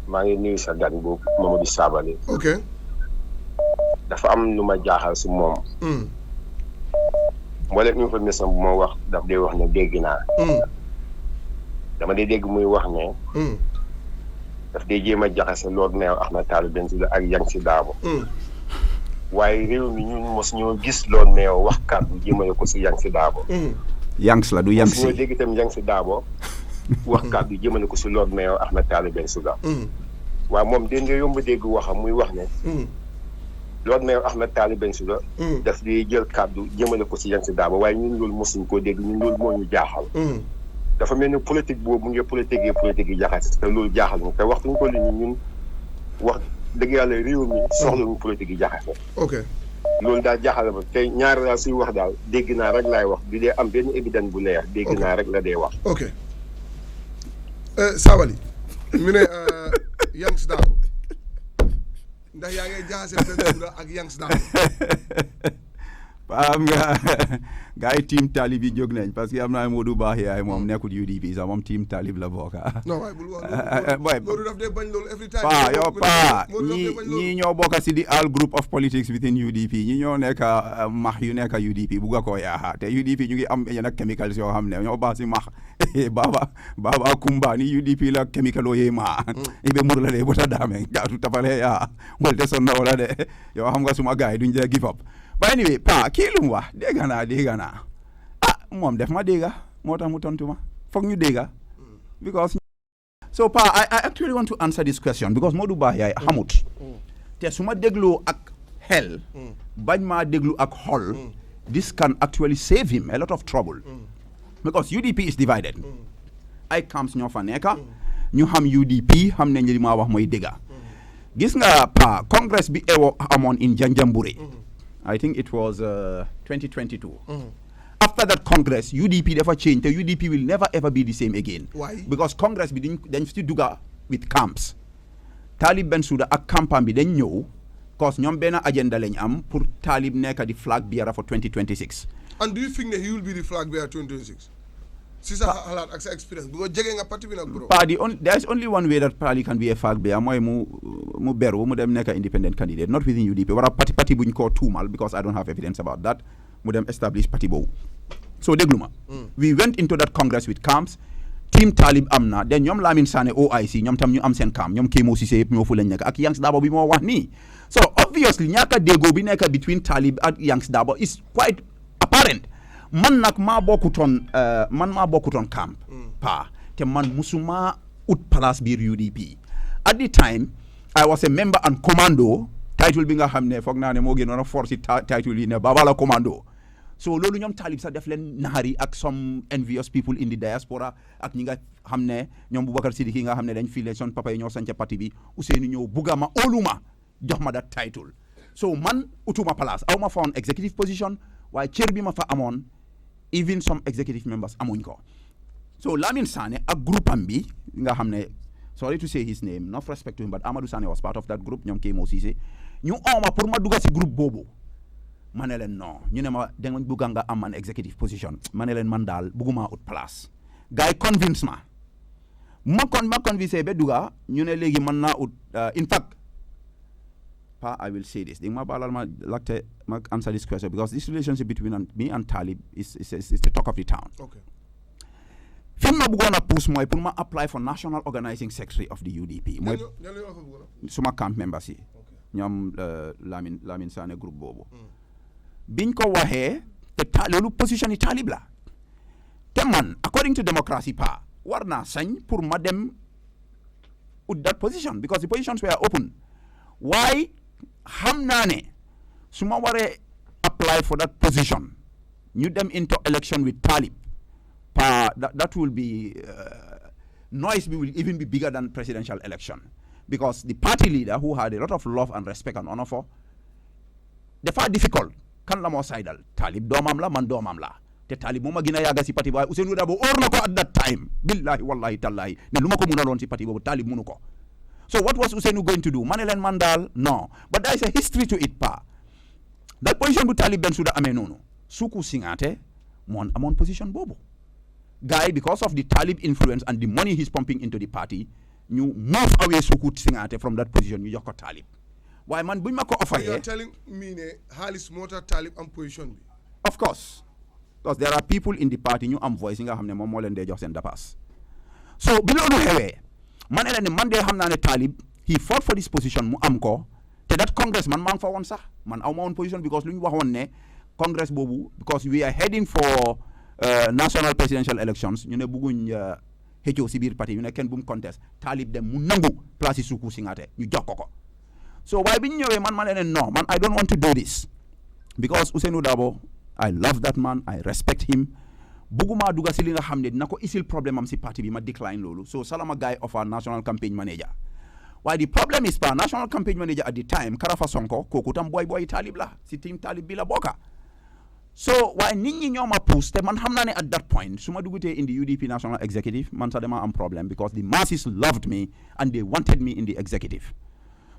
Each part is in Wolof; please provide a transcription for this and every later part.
maa ngi nuyu sa gan boobu Mamadou Sabally. ok. dafa am lu ma jaaxal si moom. mboolem information bu ma wax daf dee wax ne dégg naa. dama dee dégg muy wax ne. daf dee jéem a jaxase Lord Mayor Ahmed Talib Bensouda ak Yang Darboe. waaye réew mi ñun mos ñoo gis Lord Mayor wax kàddu jëmale ko si Yang Darboe. Yanks la du Yanks. ñoo dégg itam Yang Darboe wax kàddu jëmale ko si Lord Mayor Ahmed Talib Bensouda. waaw moom dégg nga yomb dégg waxam muy wax ne. Lord Mayor Ahmed Talib Bensouda daf di jël kàddu jëmale ko si Yang Darboe waaye ñun loolu mosuñ koo dégg ñun loolu moo ñu jaaxal. dafa mel ni politique boobu mu ngi politique yi jaxase te loolu jaaxal ñu te waxtuñu ko li ñun wax dëgg yàlla réew mi soxla ñu politique yi jaxase. ok loolu daal jaaxal ma te ñaari daal suy wax daal dégg naa rek laay wax di dee am benn évidence bu leer. dégg naa rek la dee wax. ok Sabally mu ne Yang Darboe ndax yaa ngi jaxase Bensouda ak Yang Darboe. am nga gars yi team Talib yi jóg nañ parce que am naa Modou Baax yaay moom nekkul UDP sax moom team Talib la bokk. non waaye bul wax loolu daf dee bañ loolu every time. ñii ñoo bokk si di all group of politics within UDP ñi ñoo nekk max yu nekk UDP bugg a koo yaaxa te UDP ñu ngi am yenn chemicals yoo xam ne ñoo baax si max baba kumba ni UDP la chemical o yee ma ibe mur la de bota daame gaatu tapale yaa walte sonna wala de yoo xam nga suma gars yi duñ dee give up. But anyway, kii lu mu wax dégg naa moom def ma dégga moo tax mu tontu ma foog ñu dégga because so I actually want to answer this question because Modou Bah yaay xamut te su ma dégloo ak xel bañ maa déglu ak xol this can actually save him a lot of trouble because UDP is divided ay camps ñoo fa nekka ñu xam UDP xam ne li ma wax mooy dégga gis nga congress bi amoon in Janjanbureh I think it was 2022. After that Congress, UDP never changed. The UDP will never ever be the same again. Why? Because Congress be then still duga with camps. Talib Bensouda ak campam bi dañ ñëw cause ñoom benn agenda lañ am pour Talib nekk di flag bearer for 2026. And do you think that he will be the flag bearer 2026? Si sa xalaat ak sa experience because jege nga parti bi nag bro. There is only one way that Pali can be a flag bearer mooy mu beru mu dem nekk independent candidate not within UDP wara parti buñ ko tuumal because I don't have evidence about that mu dem establish parti boobu. So déglu ma. We went into that congress with camps. Team Talib am na then ñoom Lamin Sané OIC ñoom tam ñu am seen camp ñoom Kémo Cissé yëpp ñoo fu lañ nekk ak Yang Darboe bi moo wax nii. So obviously ñaaka déggoo bi nekk between Talib ak Yang Darboe is quite apparent. man nag maa bokkutoon camp te man musuma ut place biir UDP at the time I was a member and commando title bi nga xam ne foog naa ne moo gënoon a force title yi ne Baba la commando so loolu ñoom Talib sax def leen naxari ak some envious people in the diaspora ak ñi nga xam ne ñoom Boubacar Sidiki nga xam ne dañ file son papa yi ñoo sanca parti bi Ousseynou ñëw bugga ma óoluma jox ma that title so man utuma place aw ma fa woon executive position waaye cër bi ma fa amoon even some executive members amuñ ko so Lamin Sané ak groupe am bi nga xam ne sorry to say his name enough respect to him but Amadou Sané was part of that group ñoom Kémo Cissé ñu ooma pour ma dugga si groupe boobu ma ne leen non ñu ne ma da nga bugga nga am an executive position ma ne leen man daal bugguma ut place gars yi convince ma convincé ba dugga ñu ne léegi mën naa ut in fact I will say this. Ma answer this question because this relationship between me and Talib is the talk of the town. Okay. Fi ma bëggoon a push mooy pour ma apply for national organizing secretary of the UDP. mooy suma camp members yi. ñoom Lamin Sané groupe boobu. biñ ko waxee te loolu position yi Talib la. te man according to democracy war naa sañ pour ma dem ut that position because the positions were open. Why? xam naa ne su ma waree apply for that position ñu dem into election with Talib that will be noise will even be bigger than presidential election because the party leader who had a lot of love and respect and honor for dafa difficult kan la moo saydal Talib doomam la man doomam la te Talib moo ma gën a yàgga si parti boobu Ousseynou Dabo or na ko at that time billahi wallahi tallahi ne lu ma ko mënaloon si parti boobu Talib mënu ko. So what was Ousseynou going to do? Manilen Mandal? No. But there is a history to it, That position bu Talib Bensouda amee noonu. Suku Singate, mon amon position bobo. Guy, because of the Talib influence and the money he's pumping into the party, ñu move away Suku Singate from that position ñu jox ko Talib waaye man buñ ma ko offer you're telling me ne xaalis moo tax Talib am position bi of course because there are people in the party ñu am voice yi nga xam ne moom moo leen dee jox seen dépasse so bi loolu xewee man ne man dee xam naa ne Talib he fought for this position mu am ko te that congress man maa ngi fa woon sax man aw ma woon position because lu ñu waxoon ne congress boobu because we are heading for national presidential elections ñu ne bëgguñ xëccoo si biir parti ñu ne kenn bu mu contest Talib dem mu nangu place yi Suku Singate ñu jox ko so waaye bi ñu ñëwee man ma ne non man I don't want to do this because Ousainou Darboe I love that man I respect him bëgguma dugga si li nga xam ne dina ko isil problème am si parti bi ma decline loolu so salama guy of our national campaign manager waaye the problem is pa national campaign manager at the time Karafa Sonko kooku tam boy Talib la si team Talib bi la bokka so waaye nit ñi ñoo ma pousse te man xam naa ne at that point su ma dugutee in the UDP national executive man sax dama am problem because the masses loved me and they wanted me in the executive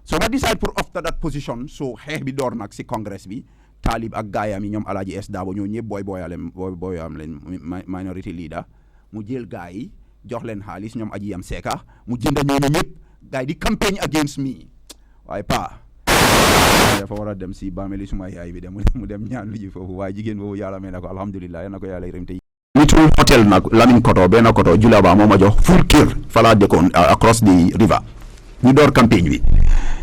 so ma decide pour after that position so xeex bi door nag si congress bi Talib ak gaayam yi ñoom Alhaji S Darboe ñoo ñëpp boyam leen minority leader mu jël gaay yi jox leen xaalis ñoom aji yam seeka mu jënd ñooñu ñëpp gaay di campagne against me waaye pa dafa war a dem si bàmmeeli suma yaay bi de mu dem ñaan lu ji foofu waaye jigéen boobu yàlla may na ko alhamdulilah yal na ko yàlla yërëm te nitul hotel nag Lamin Koto benn koto Julaba moo ma jox full kër fala dëkkoon across the river ñu door campagne bi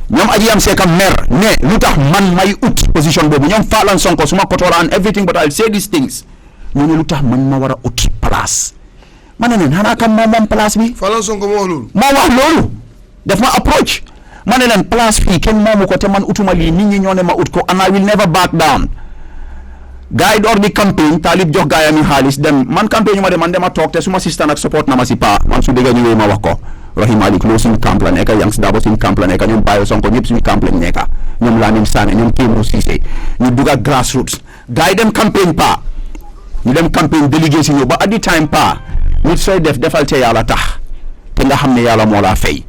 ñoom aji yam seeka mer ne lu tax man may ut position boobu ñoom Falan Sonko suma koto la and everything but I'll say these things ñu ne lu tax man ma war a ut place ma ne leen xanaa kam moom place bi Falan Sonko moo wax loolu daf ma approach ma ne leen place fii kenn moomu ko te man utuma lii nit ñi ñoo ne ma ut ko and I will never back down gars yi door di campagne Talib jox gaayam yi xaalis dem man campagne ñu ma de man dema toog te suma système ak support na ma si pa man su dégga ñëwee ma wax ko Rahim Malik Lo suñu camp la nekka Yanks Darboe suñu camp la nekka ñoom Bayo Sonko ñëpp suñu camp lañ nekka ñoom Lamine Sané ñoom Kémo Cissé ñu dugg ak grassroots gars yi dem campagne pa ñu dem campagne délégué si ñëw ba at the time pa nit sooy defal te yàlla tax te nga xam ne yàlla moo laa fay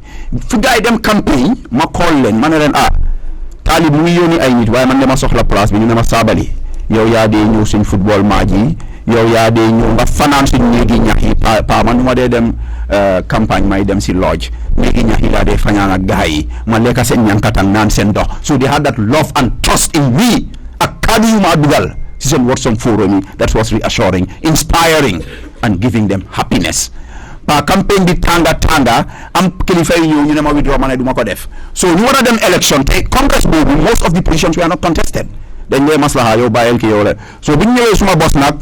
fu gars yi dem campagne ma call leen ma ne leen Talib mu ngi yónni ay nit waaye man dama soxla place bi ñu ne ma Sabally yow yaa dee ñëw suñ football match yi yow yaa dee ñëw nga fanaan suñ néegi ñax yi pa man nu ma dee dem campagne may dem si lodge néegi ñax yi laa dee fanaan ak gars yi ma lekka seen ñankatang naan seen dox so they had that love and trust in me ak kaddu yu ma dugal si seen Watson forum yi that was reassuring inspiring and giving them happiness pa campagne bi tanga am kilifa yi ñëw ñu ne ma withdraw ma ne du ma ko def so ñu war a dem election te congress boobu most of the positions were not contested dañ dee maslaha yow bàyyil ki yow la so bu ñu ñëwee suma bos nag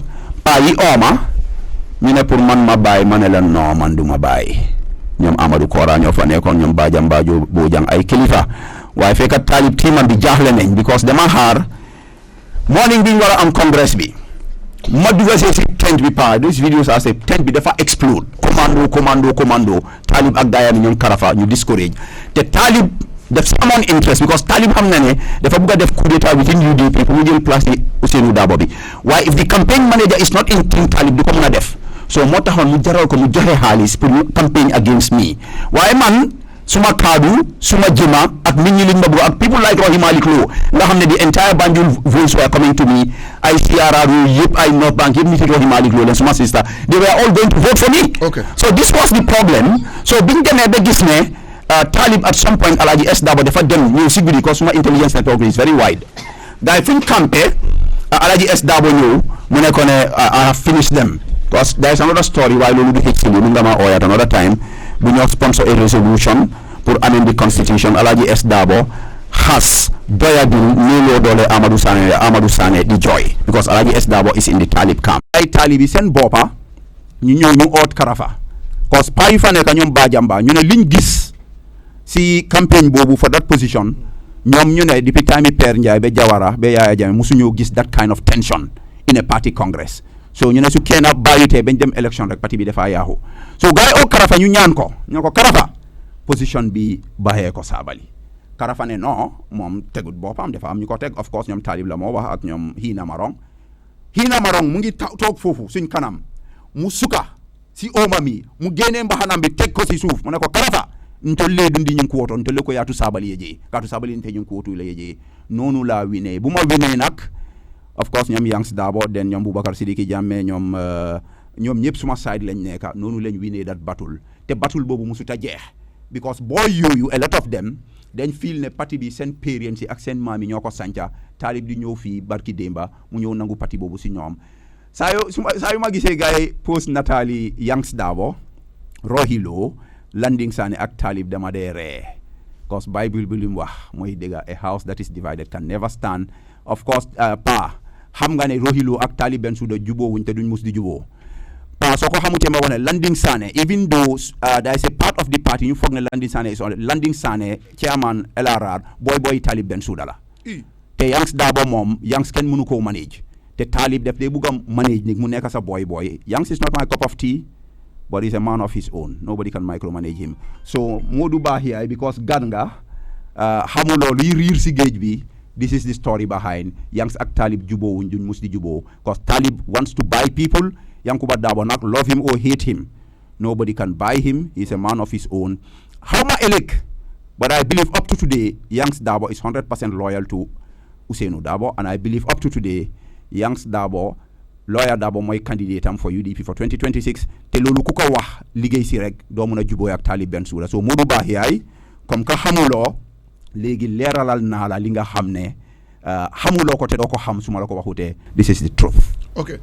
yi ooma ñu ne pour man ma bàyyi ma ne leen non man du ma bàyyi ñoom Amadou Kora ñoo fa nekkoon ñoom Badiam Bajo Bojang ay kilifa waaye fekk Talib tiimam bi jaaxle nañ because dama xaar morning bi ñu war a am congress bi ma dugal si tent bi pa these videos are say tent bi dafa explode commando Talib ak gaayam ñoom Karafa ñu discourage te Talib daf si amoon interest because Talib xam na ne dafa bëgg a def coup d'état within UDP pour mu jël place yi Ousainou Darboe bi waaye if the campaign manager is not in team Talib du ko mën a def so moo taxoon mu jaral ko mu joxe xaalis pour ñu campaign against me waaye man suma kaddu suma jëma ak nit ñi liñ ma bëgg ak people like Rahim Malik Lo nga xam ne the entire Banjul voice were coming to me ay CRR yëpp ay North Bank yëpp nit yi Rahim Malik Lo leen suma sister they were all going to vote for me so this was the problem so biñ demee ba gis ne Talib at some point Alhaji S Darboe dafa dem ñëw si guddi ko suma intelligence network is very wide gars yi fu ñu campé Alhaji S Darboe ñëw mu ne ko ne I have finished them because there is another story waaye loolu du xëj si li mu nga ma ooy at another time bu ñoo sponsor a resolution pour amend the constitution Alhaji S Darboe has doyadul néeloo doole Amadou Sané di joy because Alhaji S Darboe is in the Talib camp ay Talib yi seen boppa ñu ñëw ñu oot Karafa parce que pa yu fa nekk ñoom Bajamba ñu ne liñ gis si campagne boobu for that position ñoom ñu ne depuis time Père Ndiaye ba Jawara ba Yaya Jammeh musuñoo gis that kind of tension in a party congress so ñu ne su kenn bàyyitee bañ dem election rek parti bi dafa yaaxu so gars yi oo Karafa ñu ñaan ko Karafa position bi baxee ko Sabally Karafa ne non moom tegut boppam dafa am ñu ko teg of course ñoom Talib la moo wax ak ñoom Hina Marong mu ngi toog foofu suñ kanam mu suka si ooma mi mu génnee mbaxanam bi teg ko si suuf mu ne ko Karafa ntolle dundi ñu ko woto ntolle ko yaatu Sabally yeje kaatu Sabally nte ñu ko wotu la yeje noonu laa winee bu ma winee nag of course ñoom Yanks Darboe den ñoom Boubacar Sidiki Jammeh ñoom ñëpp suma side lañ nekka noonu lañ winee dat batul te batul boobu musuta jeex because boy yooyu a lot of them dañ feel ne parti bi seen parents yi ak seen maam yi ñoo ko sanca Talib di ñëw fii barki démba mu ñëw nangu parti boobu si ñoom saa yu ma gisee gars yi post nataali Yanks Darboe Rohilo Landing Sane ak Talib dama dee ree because Bible bi li mu wax mooy dëgga a house that is divided can never stand of course xam nga ne Rohilo ak Talib Bensouda juboo wuñ te duñ mus di juboo so ko xamute ma wax ne Landing Sane even though there is a part of the party ñu foog ne Landing Sane is on Landing Sane chairman LRR boy Talib Bensouda la te Yanks Darboe moom Yanks kenn mënu koo manage te Talib def dee bugg a manage ni mu nekk sa boy Yanks is not my cup of tea but he's a man of his own nobody can micromanage him so Modou Bah here because gan nga xamuloo luy riir si géej bi this is the story behind Yanks ak Talib juboo wuñ duñ mus di juboo because Talib wants to buy people Yankuba Darboe nag love him or hate him nobody can buy him he's a man of his own xaw ma ëllëg but I believe up to today Yanks Darboe is 100% loyal to Ousainou Darboe and I believe up to today Yanks Darboe lawyer Darboe mooy candidate am for UDP for 2026 te loolu ku ko wax liggéey si rek doo mun a juboo ak Talib Bensouda so Modou Bah yaay comme que xamuloo léegi leeralal naa la li nga xam ne xamuloo ko te doo ko xam su ma la ko waxutee this is the truth. Okay.